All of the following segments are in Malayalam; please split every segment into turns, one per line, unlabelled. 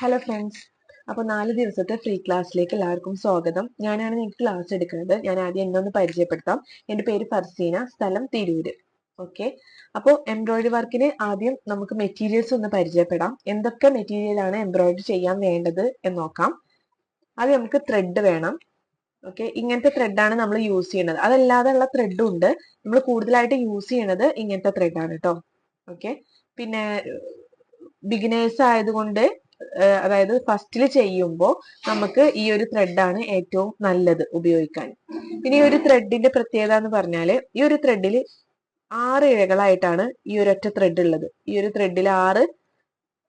Hello friends. അപ്പോൾ 4 ദിവസത്തെ ഫ്രീ ക്ലാസ്സിലേക്ക് എല്ലാവർക്കും സ്വാഗതം. ഞാനാണ് നിങ്ങൾക്ക് ക്ലാസ് എടുക്കുന്നത്. ഞാൻ ആദ്യം എന്നെ ഒന്ന് പരിചയപ്പെടുത്താം. എൻ്റെ പേര് ഫർസീന, സ്ഥലം തിരൂര്. ഓക്കെ. അപ്പോൾ എംബ്രോയിഡറി വർക്കിന് ആദ്യം നമുക്ക് മെറ്റീരിയൽസ് ഒന്ന് പരിചയപ്പെടാം. എന്തൊക്കെ മെറ്റീരിയൽ ആണ് എംബ്രോയിഡറി ചെയ്യാൻ വേണ്ടത് എന്ന് നോക്കാം. ആദ്യം നമുക്ക് ത്രെഡ് വേണം. ഓക്കെ, ഇങ്ങനത്തെ ത്രെഡാണ് നമ്മൾ യൂസ് ചെയ്യുന്നത്. അതല്ലാതെ ഉള്ള ത്രെഡും ഉണ്ട്. നമ്മൾ കൂടുതലായിട്ട് യൂസ് ചെയ്യുന്നത് ഇങ്ങനത്തെ ത്രെഡാണ് കേട്ടോ. ഓക്കെ. പിന്നെ ബിഗിനേഴ്സ് ആയതുകൊണ്ട് അതായത് ഫസ്റ്റിൽ ചെയ്യുമ്പോൾ നമുക്ക് ഈ ഒരു ത്രെഡാണ് ഏറ്റവും നല്ലത് ഉപയോഗിക്കാൻ. പിന്നെ ഈ ഒരു ത്രെഡിന്റെ പ്രത്യേകത എന്ന് പറഞ്ഞാൽ ഈ ഒരു ത്രെഡിൽ 6 ഇഴകളായിട്ടാണ് ഈ ഒരു ഒറ്റ ത്രെഡ് ഉള്ളത്. ഈ ഒരു ത്രെഡിൽ 6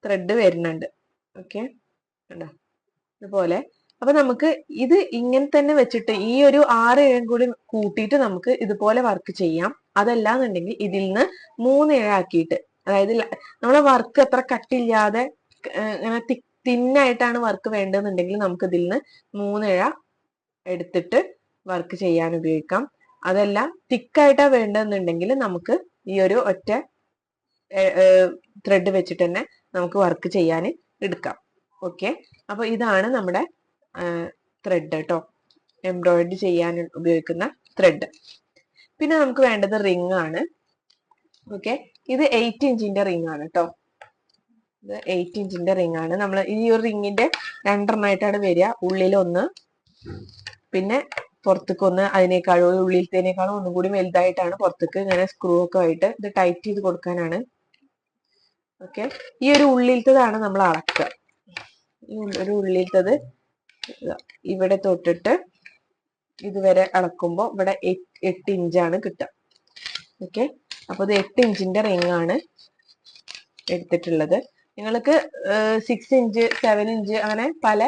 ത്രെഡ് വരുന്നുണ്ട്. ഓക്കെ, കണ്ടോ ഇതുപോലെ. അപ്പൊ നമുക്ക് ഇത് ഇങ്ങനെ തന്നെ വെച്ചിട്ട് ഈ ഒരു 6 ഇഴം കൂടി കൂട്ടിയിട്ട് നമുക്ക് ഇതുപോലെ വർക്ക് ചെയ്യാം. അതല്ലാന്നുണ്ടെങ്കിൽ ഇതിൽ നിന്ന് 3 ഇഴ ആക്കിയിട്ട്, അതായത് നമ്മളെ വർക്ക് അത്ര കട്ടില്ലാതെ ഇങ്ങനെ തിന്നായിട്ടാണ് വർക്ക് വേണ്ടതെന്നുണ്ടെങ്കിൽ നമുക്ക് ഇതിൽ നിന്ന് 3 ഇഴ എടുത്തിട്ട് വർക്ക് ചെയ്യാൻ ഉപയോഗിക്കാം. അതല്ല തിക്കായിട്ടാ വേണ്ടതെന്നുണ്ടെങ്കിൽ നമുക്ക് ഈ ഒരു ഒറ്റ ത്രെഡ് വെച്ചിട്ട് തന്നെ നമുക്ക് വർക്ക് ചെയ്യാൻ എടുക്കാം. ഓക്കെ, അപ്പൊ ഇതാണ് നമ്മുടെ ത്രെഡ് കേട്ടോ, എംബ്രോയിഡറി ചെയ്യാൻ ഉപയോഗിക്കുന്ന ത്രെഡ്. പിന്നെ നമുക്ക് വേണ്ടത് റിംഗ് ആണ്. ഓക്കെ, ഇത് 8 ഇഞ്ചിന്റെ റിംഗ് ആണ് കേട്ടോ. ഇത് 8 ഇഞ്ചിന്റെ റിംഗ് ആണ്. നമ്മൾ ഈ ഒരു റിങ്ങിന്റെ 2 എണ്ണമായിട്ടാണ് വരിക. ഉള്ളിലൊന്ന്, പിന്നെ പുറത്തേക്കൊന്ന്, അതിനേക്കാളും ഉള്ളിലത്തേനേക്കാളും ഒന്നും കൂടി വലുതായിട്ടാണ് പുറത്തേക്ക് ഇങ്ങനെ സ്ക്രൂ ഒക്കെ ആയിട്ട് ഇത് ടൈറ്റ് ചെയ്ത് കൊടുക്കാനാണ്. ഓക്കെ, ഈ ഒരു ഉള്ളിലത്തതാണ് നമ്മൾ അളക്കുക. ഈ ഒരു ഉള്ളിലത്തത് ഇവിടെ തൊട്ടിട്ട് ഇതുവരെ അളക്കുമ്പോൾ ഇവിടെ 8 ഇഞ്ചാണ് കിട്ടുക. ഓക്കെ, അപ്പൊ ഇത് 8 ഇഞ്ചിന്റെ റിംഗ് ആണ് എടുത്തിട്ടുള്ളത്. നിങ്ങൾക്ക് 6 ഇഞ്ച് 7 ഇഞ്ച് അങ്ങനെ പല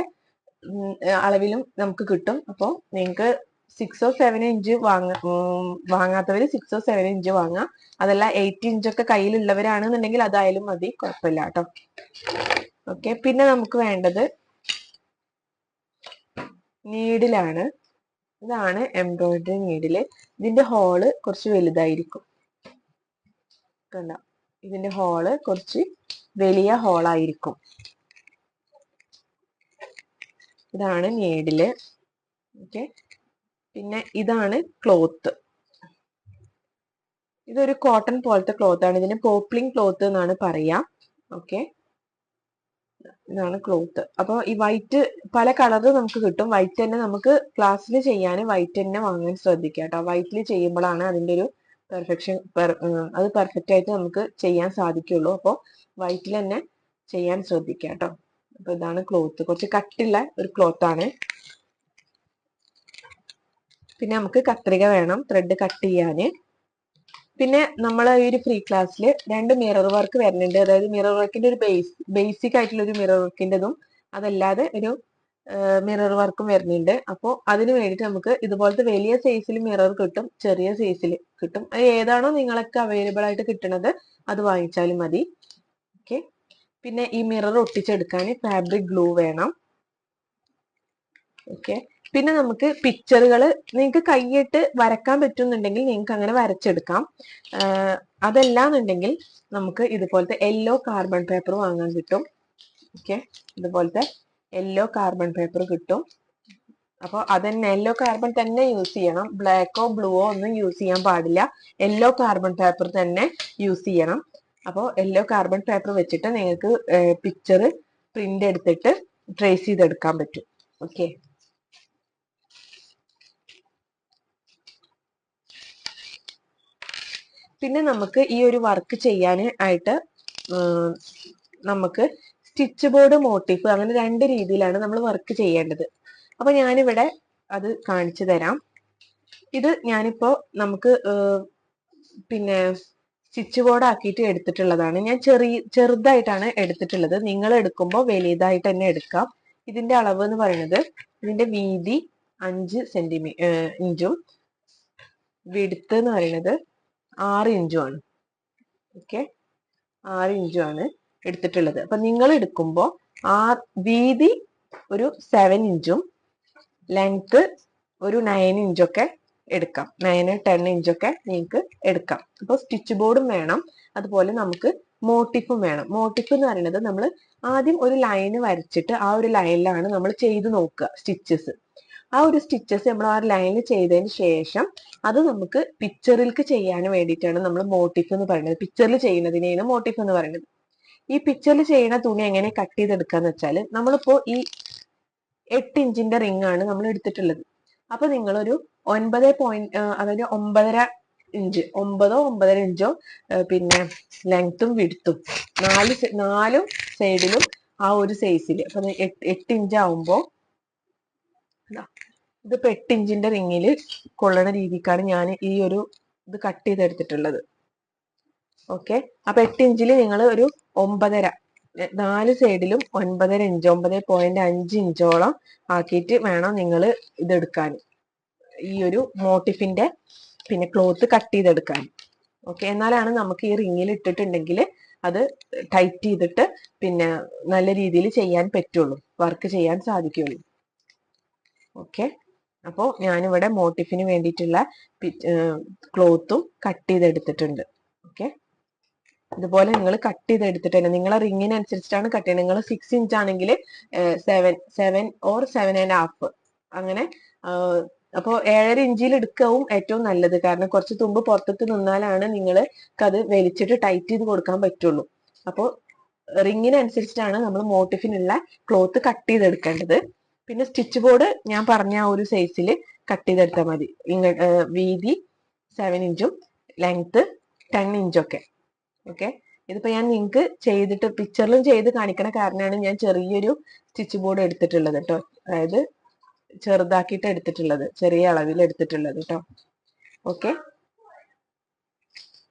അളവിലും നമുക്ക് കിട്ടും. അപ്പോൾ നിങ്ങൾക്ക് 6 or 7 ഇഞ്ച് വാങ്ങാത്തവര് 6 or 7 ഇഞ്ച് വാങ്ങാം. അതല്ല 8 ഇഞ്ചൊക്കെ കയ്യിലുള്ളവരാണെന്നുണ്ടെങ്കിൽ അതായാലും മതി, കുഴപ്പമില്ല കേട്ടോ. ഓക്കെ, പിന്നെ നമുക്ക് വേണ്ടത് നീഡിലാണ്. ഇതാണ് എംബ്രോയിഡറി നീഡില്. ഇതിന്റെ ഹോള് കുറച്ച് വലുതായിരിക്കും. കണ്ടോ, ഇതിന്റെ ഹോള് കുറച്ച് വലിയ ഹോളായിരിക്കും. ഇതാണ് നീഡില്. ഓക്കെ, പിന്നെ ഇതാണ് ക്ലോത്ത്. ഇതൊരു കോട്ടൺ പോലത്തെ ക്ലോത്ത് ആണ്. ഇതിന് പോപ്ലിംഗ് ക്ലോത്ത് എന്നാണ് പറയാ. ഓക്കെ, ഇതാണ് ക്ലോത്ത്. അപ്പൊ ഈ വൈറ്റ് പല കളറ് നമുക്ക് കിട്ടും. വൈറ്റ് തന്നെ നമുക്ക് ക്ലാസ്സിൽ ചെയ്യാൻ വൈറ്റ് തന്നെ വാങ്ങാൻ ശ്രദ്ധിക്കുക കേട്ടോ. വൈറ്റിൽ ചെയ്യുമ്പോഴാണ് അതിന്റെ ഒരു പെർഫെക്ഷൻ അത് പെർഫെക്റ്റ് ആയിട്ട് നമുക്ക് ചെയ്യാൻ സാധിക്കുള്ളൂ. അപ്പോൾ വൈറ്റിൽ തന്നെ ചെയ്യാൻ ശ്രദ്ധിക്കുക കേട്ടോ. അപ്പൊ ഇതാണ് ക്ലോത്ത്, കുറച്ച് കട്ടിയുള്ള ഒരു ക്ലോത്ത് ആണ്. പിന്നെ നമുക്ക് കത്രിക വേണം ത്രെഡ് കട്ട് ചെയ്യാന്. പിന്നെ നമ്മൾ ഈ ഒരു ഫ്രീ ക്ലാസ്സിൽ 2 മിറർ വർക്ക് വരുന്നുണ്ട്. അതായത് മിറർ വർക്കിന്റെ ഒരു ബേസിക് ആയിട്ടുള്ള ഒരു മിറർ വർക്കിൻ്റെതും അതല്ലാതെ ഒരു മിറർ വർക്കും വരുന്നുണ്ട്. അപ്പോൾ അതിന് വേണ്ടിയിട്ട് നമുക്ക് ഇതുപോലത്തെ വലിയ സൈസിൽ മിറർ കിട്ടും, ചെറിയ സൈസിൽ കിട്ടും. അത് ഏതാണോ നിങ്ങളൊക്കെ അവൈലബിൾ ആയിട്ട് കിട്ടുന്നത് അത് വാങ്ങിച്ചാലും മതി. ഓക്കെ, പിന്നെ ഈ മിറർ ഒട്ടിച്ചെടുക്കാൻ ഫാബ്രിക് ഗ്ലൂ വേണം. ഓക്കെ, പിന്നെ നമുക്ക് പിക്ചറുകൾ നിങ്ങൾക്ക് കൈയിട്ട് വരക്കാൻ പറ്റുന്നുണ്ടെങ്കിൽ നിങ്ങൾക്ക് അങ്ങനെ വരച്ചെടുക്കാം. അതല്ലാന്നുണ്ടെങ്കിൽ നമുക്ക് ഇതുപോലത്തെ യെല്ലോ കാർബൺ പേപ്പർ വാങ്ങാൻ കിട്ടും. ഓക്കെ, ഇതുപോലത്തെ യെല്ലോ കാർബൺ പേപ്പർ കിട്ടും. അപ്പോൾ അതന്നെ യെല്ലോ കാർബൺ തന്നെ യൂസ് ചെയ്യണം. ബ്ലാക്കോ ബ്ലൂവോ ഒന്നും യൂസ് ചെയ്യാൻ പാടില്ല. യെല്ലോ കാർബൺ പേപ്പർ തന്നെ യൂസ് ചെയ്യണം. അപ്പോൾ യെല്ലോ കാർബൺ പേപ്പർ വെച്ചിട്ട് നിങ്ങൾക്ക് പിക്ചർ പ്രിന്റ് എടുത്തിട്ട് ട്രേസ് ചെയ്തെടുക്കാൻ പറ്റും. ഓക്കെ, പിന്നെ നമുക്ക് ഈ ഒരു വർക്ക് ചെയ്യാൻ ആയിട്ട് നമുക്ക് സ്റ്റിച്ച് ബോർഡ് മോട്ടീഫ് അങ്ങനെ 2 രീതിയിലാണ് നമ്മൾ വർക്ക് ചെയ്യേണ്ടത്. അപ്പൊ ഞാനിവിടെ അത് കാണിച്ചു തരാം. ഇത് ഞാനിപ്പോ നമുക്ക് പിന്നെ സ്റ്റിച്ച് ബോർഡ് ആക്കിയിട്ട് എടുത്തിട്ടുള്ളതാണ്. ഞാൻ ചെറുതായിട്ടാണ് എടുത്തിട്ടുള്ളത്. നിങ്ങൾ എടുക്കുമ്പോൾ വലിയതായിട്ട് തന്നെ എടുക്കാം. ഇതിന്റെ അളവ് എന്ന് പറയുന്നത്, ഇതിന്റെ വീതി 5 ഇഞ്ചും വിഡ്ത്ത് എന്ന് പറയുന്നത് 6 ഇഞ്ചുമാണ്. ഓക്കെ, 6 ഇഞ്ചുമാണ് എടുത്തിട്ടുള്ളത്. അപ്പൊ നിങ്ങൾ എടുക്കുമ്പോൾ വീതി ഒരു 7 ഇഞ്ചും ലെങ്ത് ഒരു 9 ഇഞ്ചൊക്കെ എടുക്കാം. 9-10 ഇഞ്ചൊക്കെ നിങ്ങൾക്ക് എടുക്കാം. അപ്പോൾ സ്റ്റിച്ച് ബോർഡും വേണം, അതുപോലെ നമുക്ക് മോട്ടിഫും വേണം. മോട്ടിഫ് എന്ന് പറയുന്നത് നമ്മൾ ആദ്യം ഒരു ലൈന് വരച്ചിട്ട് ആ ഒരു ലൈനിലാണ് നമ്മൾ ചെയ്ത് നോക്കുക സ്റ്റിച്ചസ്. ആ ഒരു സ്റ്റിച്ചസ് നമ്മൾ ആ ലൈനിൽ ചെയ്തതിന് ശേഷം അത് നമുക്ക് പിക്ചറിലേക്ക് ചെയ്യാൻ വേണ്ടിയിട്ടാണ് നമ്മൾ മോട്ടിഫ് എന്ന് പറയുന്നത്. പിക്ചറിൽ ചെയ്യുന്നതിനെയാണ് മോട്ടിഫ് എന്ന് പറയുന്നത്. ഈ പിക്ചറിൽ ചെയ്യുന്ന തുണി എങ്ങനെ കട്ട് ചെയ്തെടുക്കാന്ന് വെച്ചാൽ, നമ്മളിപ്പോ ഈ 8 ഇഞ്ചിന്റെ റിംഗ് ആണ് നമ്മൾ എടുത്തിട്ടുള്ളത്. അപ്പൊ നിങ്ങളൊരു 9 അതായത് 9.5 ഇഞ്ച്, 9-9.5 ഇഞ്ചോ പിന്നെ ലെങ്ത്തും വിഡ്ത്തും നാലും സൈഡിലും ആ ഒരു സൈസിൽ. അപ്പൊ 8 ഇഞ്ച് ആവുമ്പോ ഇതിപ്പോ 8 ഇഞ്ചിന്റെ റിങ്ങിൽ കൊള്ളണ രീതിക്കാണ് ഞാൻ ഈ ഒരു ഇത് കട്ട് ചെയ്തെടുത്തിട്ടുള്ളത്. ഓക്കെ, അപ്പൊ 8 ഇഞ്ചിൽ നിങ്ങൾ ഒരു 9.5, 4 സൈഡിലും 9.5 ഇഞ്ച്, 9.5 ഇഞ്ചോളം ആക്കിയിട്ട് വേണം നിങ്ങൾ ഇതെടുക്കാൻ, ഈ ഒരു മോട്ടിഫിന്റെ പിന്നെ ക്ലോത്ത് കട്ട് ചെയ്തെടുക്കാൻ. ഓക്കെ, എന്നാലാണ് നമുക്ക് ഈ റിങ്ങിൽ ഇട്ടിട്ടുണ്ടെങ്കിൽ അത് ടൈറ്റ് ചെയ്തിട്ട് പിന്നെ നല്ല രീതിയിൽ ചെയ്യാൻ പറ്റുള്ളൂ, വർക്ക് ചെയ്യാൻ സാധിക്കുള്ളൂ. ഓക്കെ, അപ്പോൾ ഞാനിവിടെ മോട്ടിഫിന് വേണ്ടിയിട്ടുള്ള ക്ലോത്തും കട്ട് ചെയ്തെടുത്തിട്ടുണ്ട്. ഓക്കെ, ഇതുപോലെ നിങ്ങൾ കട്ട് ചെയ്തെടുത്തിട്ടുണ്ട്. നിങ്ങളെ റിങ്ങിനനുസരിച്ചിട്ടാണ് കട്ട് ചെയ്യുന്നത്. നിങ്ങൾ 6 ഇഞ്ച് ആണെങ്കിൽ 7 or 7.5 അങ്ങനെ. അപ്പോൾ 7.5 ഇഞ്ചിൽ എടുക്കാവും ഏറ്റവും നല്ലത്. കാരണം കുറച്ച് തുമ്പ് പുറത്തേക്ക് നിന്നാലാണ് നിങ്ങൾക്ക് അത് വലിച്ചിട്ട് ടൈറ്റ് ചെയ്ത് കൊടുക്കാൻ പറ്റുള്ളൂ. അപ്പോൾ റിങ്ങിനനുസരിച്ചിട്ടാണ് നമ്മൾ മോട്ടിഫിനുള്ള ക്ലോത്ത് കട്ട് ചെയ്തെടുക്കേണ്ടത്. പിന്നെ സ്റ്റിച്ച് ബോർഡ് ഞാൻ പറഞ്ഞ ആ ഒരു സൈസിൽ കട്ട് ചെയ്തെടുത്താൽ മതി. വീതി 7 ഇഞ്ചും ലെങ്ത് 10 ഇഞ്ചൊക്കെ. ഓക്കെ, ഇതിപ്പോ ഞാൻ നിങ്ങൾക്ക് ചെയ്തിട്ട് പിക്ചറിലും ചെയ്ത് കാണിക്കണ കാരണമാണ് ഞാൻ ചെറിയൊരു സ്റ്റിച്ച് ബോർഡ് എടുത്തിട്ടുള്ളത് കേട്ടോ. അതായത് ചെറുതാക്കിയിട്ട് എടുത്തിട്ടുള്ളത്, ചെറിയ അളവിൽ എടുത്തിട്ടുള്ളത് കേട്ടോ. ഓക്കെ,